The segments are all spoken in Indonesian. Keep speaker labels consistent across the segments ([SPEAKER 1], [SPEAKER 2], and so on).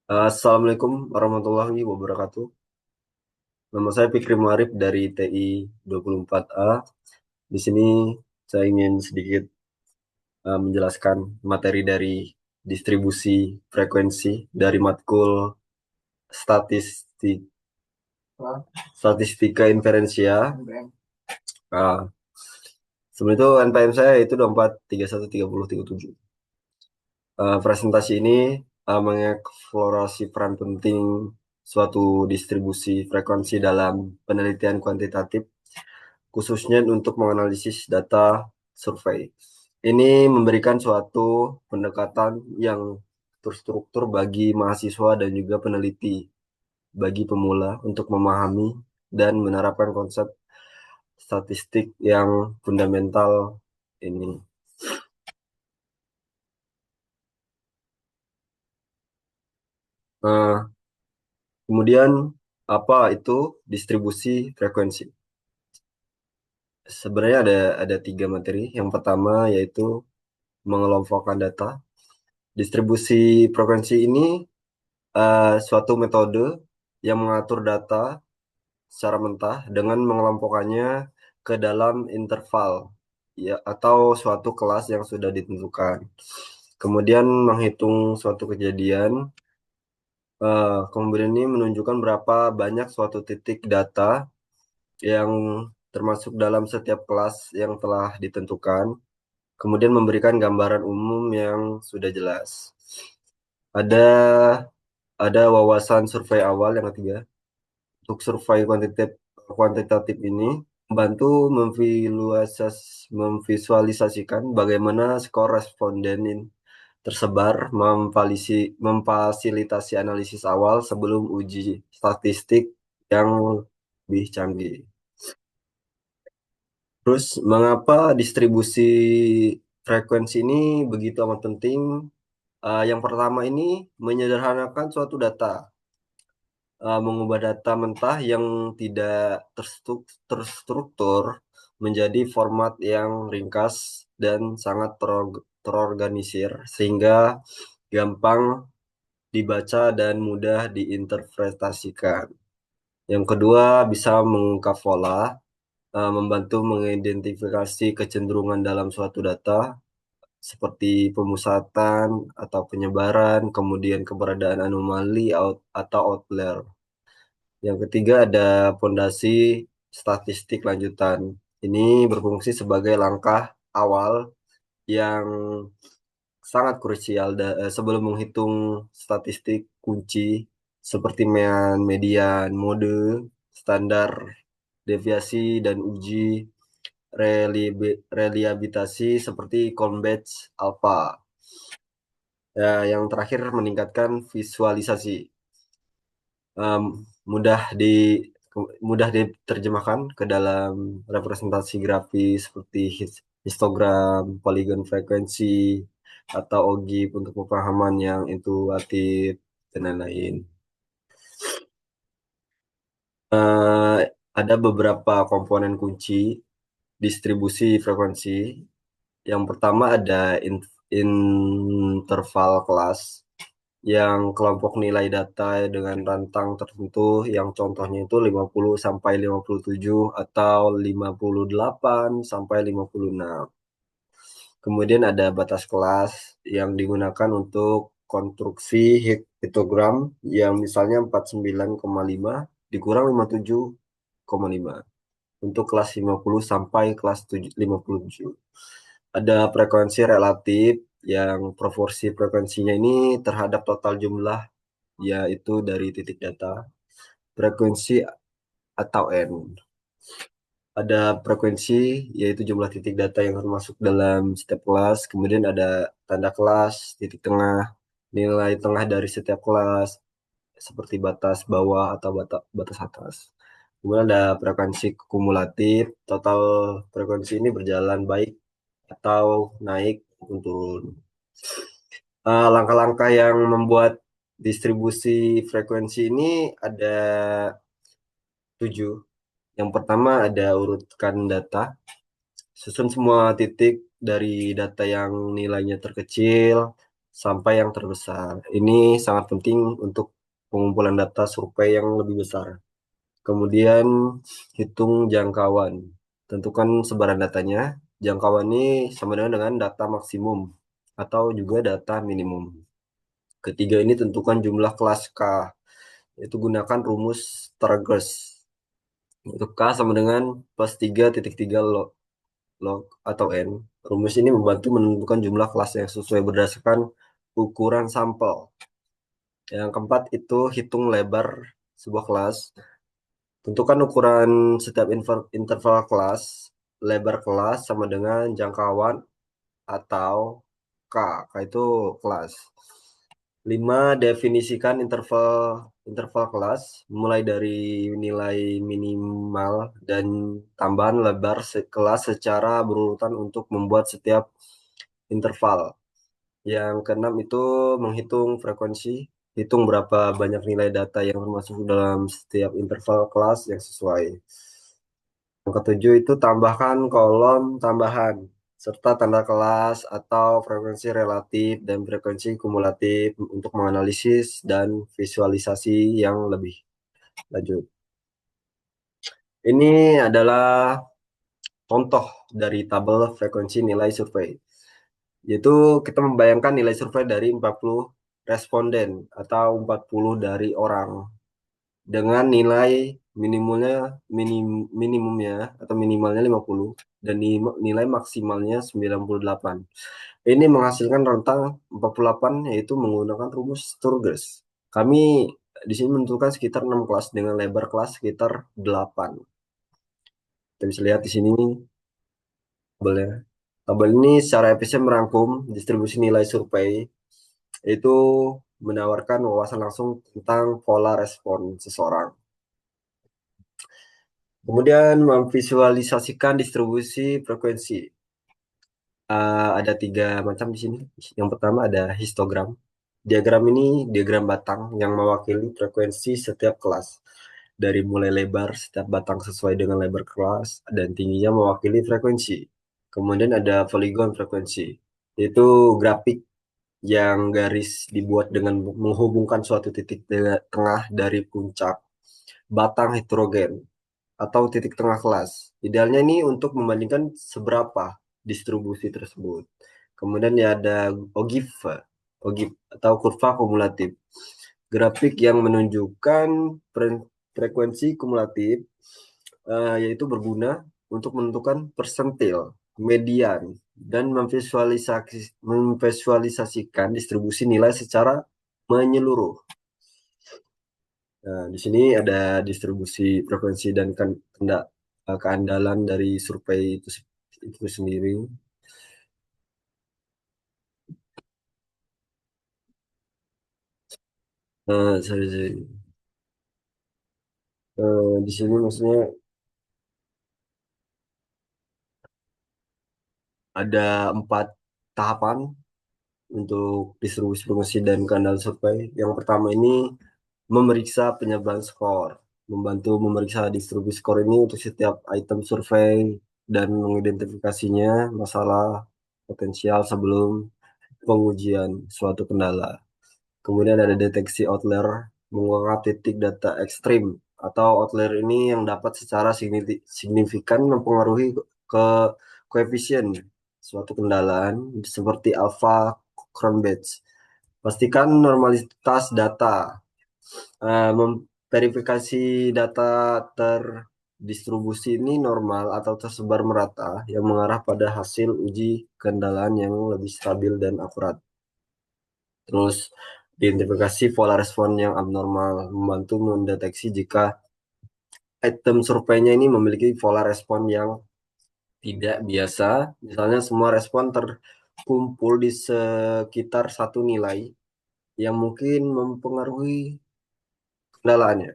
[SPEAKER 1] Assalamualaikum warahmatullahi wabarakatuh. Nama saya Fikri Muarif dari TI 24A. Di sini saya ingin sedikit menjelaskan materi dari distribusi frekuensi dari matkul statistik statistika inferensia. Uh, Sebenarnya itu NPM saya itu 24 31 30 37. Presentasi ini mengeksplorasi peran penting suatu distribusi frekuensi dalam penelitian kuantitatif, khususnya untuk menganalisis data survei. Ini memberikan suatu pendekatan yang terstruktur bagi mahasiswa dan juga peneliti, bagi pemula untuk memahami dan menerapkan konsep statistik yang fundamental ini. Nah, kemudian apa itu distribusi frekuensi? Sebenarnya ada tiga materi. Yang pertama yaitu mengelompokkan data. Distribusi frekuensi ini suatu metode yang mengatur data secara mentah dengan mengelompokkannya ke dalam interval ya atau suatu kelas yang sudah ditentukan. Kemudian menghitung suatu kejadian. Kemudian ini menunjukkan berapa banyak suatu titik data yang termasuk dalam setiap kelas yang telah ditentukan. Kemudian memberikan gambaran umum yang sudah jelas. Ada ada wawasan survei awal yang ketiga. Untuk survei kuantitatif ini membantu memvisualisasikan bagaimana skor responden tersebar, memfasilitasi analisis awal sebelum uji statistik yang lebih canggih. Terus, mengapa distribusi frekuensi ini begitu amat penting? Yang pertama ini menyederhanakan suatu data, mengubah data mentah yang tidak terstruktur menjadi format yang ringkas dan sangat terorganisir, sehingga gampang dibaca dan mudah diinterpretasikan. Yang kedua, bisa mengungkap pola, membantu mengidentifikasi kecenderungan dalam suatu data, seperti pemusatan atau penyebaran, kemudian keberadaan anomali atau outlier. Yang ketiga ada fondasi statistik lanjutan. Ini berfungsi sebagai langkah awal yang sangat krusial sebelum menghitung statistik kunci seperti median, mode, standar, deviasi, dan uji reliabilitasi seperti Colbatch Alpha. Ya, yang terakhir meningkatkan visualisasi. Em, mudah di mudah diterjemahkan ke dalam representasi grafis seperti histogram, poligon frekuensi, atau OGIF untuk pemahaman yang intuitif dan lain-lain. Eh, ada beberapa komponen kunci distribusi frekuensi. Yang pertama ada interval kelas, yang kelompok nilai data dengan rentang tertentu yang contohnya itu 50 sampai 57 atau 58 sampai 56. Kemudian ada batas kelas yang digunakan untuk konstruksi histogram yang misalnya 49,5 dikurang 57,5 untuk kelas 50 sampai kelas 57. Ada frekuensi relatif yang proporsi frekuensinya ini terhadap total jumlah, yaitu dari titik data. Frekuensi atau N. Ada frekuensi, yaitu jumlah titik data yang termasuk dalam setiap kelas. Kemudian ada tanda kelas, titik tengah, nilai tengah dari setiap kelas, seperti batas bawah atau batas atas. Kemudian ada frekuensi kumulatif, total frekuensi ini berjalan baik atau naik maupun turun. Langkah-langkah yang membuat distribusi frekuensi ini ada 7. Yang pertama ada urutkan data, susun semua titik dari data yang nilainya terkecil sampai yang terbesar. Ini sangat penting untuk pengumpulan data survei yang lebih besar. Kemudian hitung jangkauan. Tentukan sebaran datanya. Jangkauan ini sama dengan data maksimum atau juga data minimum. Ketiga ini tentukan jumlah kelas K. Itu gunakan rumus Stargers. Untuk K sama dengan plus 3,3 log atau N. Rumus ini membantu menentukan jumlah kelas yang sesuai berdasarkan ukuran sampel. Yang keempat itu hitung lebar sebuah kelas. Tentukan ukuran setiap interval kelas. Lebar kelas sama dengan jangkauan atau K. K itu kelas. 5. Definisikan interval interval kelas mulai dari nilai minimal dan tambahan lebar kelas secara berurutan untuk membuat setiap interval. Yang keenam itu menghitung frekuensi, hitung berapa banyak nilai data yang termasuk dalam setiap interval kelas yang sesuai. Yang ketujuh itu tambahkan kolom tambahan serta tanda kelas atau frekuensi relatif dan frekuensi kumulatif untuk menganalisis dan visualisasi yang lebih lanjut. Ini adalah contoh dari tabel frekuensi nilai survei. Yaitu kita membayangkan nilai survei dari 40 responden atau 40 dari orang dengan nilai minimumnya atau minimalnya 50 dan nilai maksimalnya 98. Ini menghasilkan rentang 48 yaitu menggunakan rumus Sturges. Kami di sini menentukan sekitar 6 kelas dengan lebar kelas sekitar 8. Kita bisa lihat di sini tabelnya. Tabel ini secara efisien merangkum distribusi nilai survei, yaitu menawarkan wawasan langsung tentang pola respon seseorang. Kemudian memvisualisasikan distribusi frekuensi. Ada 3 macam di sini. Yang pertama ada histogram. Diagram ini diagram batang yang mewakili frekuensi setiap kelas. Dari mulai lebar setiap batang sesuai dengan lebar kelas dan tingginya mewakili frekuensi. Kemudian ada polygon frekuensi, yaitu grafik yang garis dibuat dengan menghubungkan suatu titik tengah dari puncak batang heterogen atau titik tengah kelas. Idealnya ini untuk membandingkan seberapa distribusi tersebut. Kemudian ya ada OGIF atau kurva kumulatif. Grafik yang menunjukkan frekuensi kumulatif, yaitu berguna untuk menentukan persentil, median, dan memvisualisasikan distribusi nilai secara menyeluruh. Nah, di sini ada distribusi frekuensi dan keandalan dari survei itu sendiri. Sorry. Di sini maksudnya ada 4 tahapan untuk distribusi frekuensi dan keandalan survei. Yang pertama ini memeriksa penyebaran skor, membantu memeriksa distribusi skor ini untuk setiap item survei dan mengidentifikasinya masalah potensial sebelum pengujian suatu kendala. Kemudian ada deteksi outlier, mengungkap titik data ekstrim atau outlier ini yang dapat secara signifikan mempengaruhi ke koefisien suatu kendalaan seperti alpha Cronbach. Pastikan normalitas data. Memverifikasi data terdistribusi ini normal atau tersebar merata yang mengarah pada hasil uji kendalaan yang lebih stabil dan akurat. Terus identifikasi pola respon yang abnormal, membantu mendeteksi jika item surveinya ini memiliki pola respon yang tidak biasa. Misalnya semua respon terkumpul di sekitar satu nilai yang mungkin mempengaruhi kendalaannya.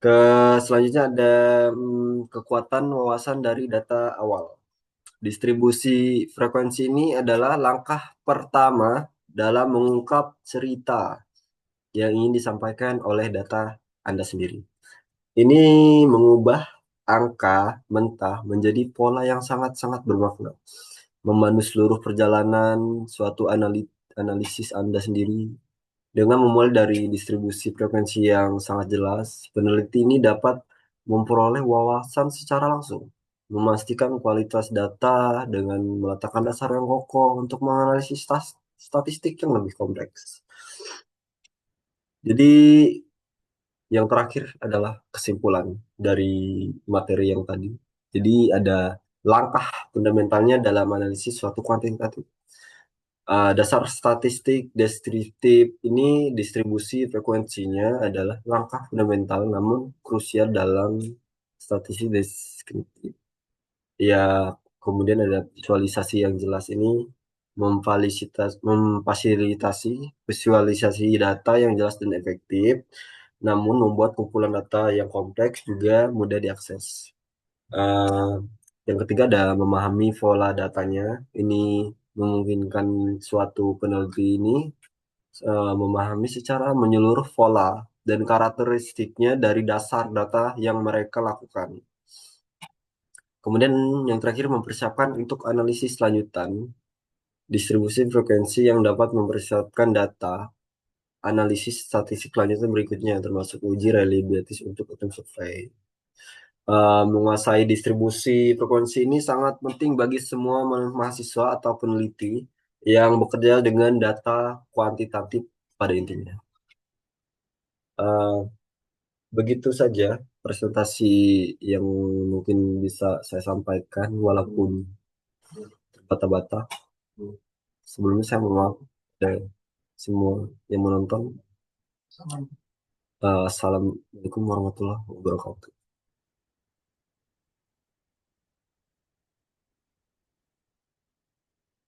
[SPEAKER 1] Ke selanjutnya ada kekuatan wawasan dari data awal. Distribusi frekuensi ini adalah langkah pertama dalam mengungkap cerita yang ingin disampaikan oleh data Anda sendiri. Ini mengubah angka mentah menjadi pola yang sangat-sangat bermakna. memandu seluruh perjalanan suatu analisis Anda sendiri. Dengan memulai dari distribusi frekuensi yang sangat jelas, peneliti ini dapat memperoleh wawasan secara langsung, memastikan kualitas data dengan meletakkan dasar yang kokoh untuk menganalisis statistik yang lebih kompleks. Jadi, yang terakhir adalah kesimpulan dari materi yang tadi. Jadi, ada langkah fundamentalnya dalam analisis suatu kuantitatif. Dasar statistik deskriptif ini distribusi frekuensinya adalah langkah fundamental namun krusial dalam statistik deskriptif. Ya, kemudian ada visualisasi yang jelas ini memfasilitasi visualisasi data yang jelas dan efektif, namun membuat kumpulan data yang kompleks juga mudah diakses. Eh, yang ketiga ada memahami pola datanya. Ini memungkinkan suatu peneliti ini memahami secara menyeluruh pola dan karakteristiknya dari dasar data yang mereka lakukan. Kemudian yang terakhir mempersiapkan untuk analisis lanjutan, distribusi frekuensi yang dapat mempersiapkan data, analisis statistik lanjutan berikutnya termasuk uji reliability untuk item survey. Menguasai distribusi frekuensi ini sangat penting bagi semua mahasiswa atau peneliti yang bekerja dengan data kuantitatif pada intinya. Eh, Begitu saja presentasi yang mungkin bisa saya sampaikan, walaupun terbata-bata. Sebelumnya saya mohon maaf dari semua yang menonton. Assalamualaikum warahmatullahi wabarakatuh.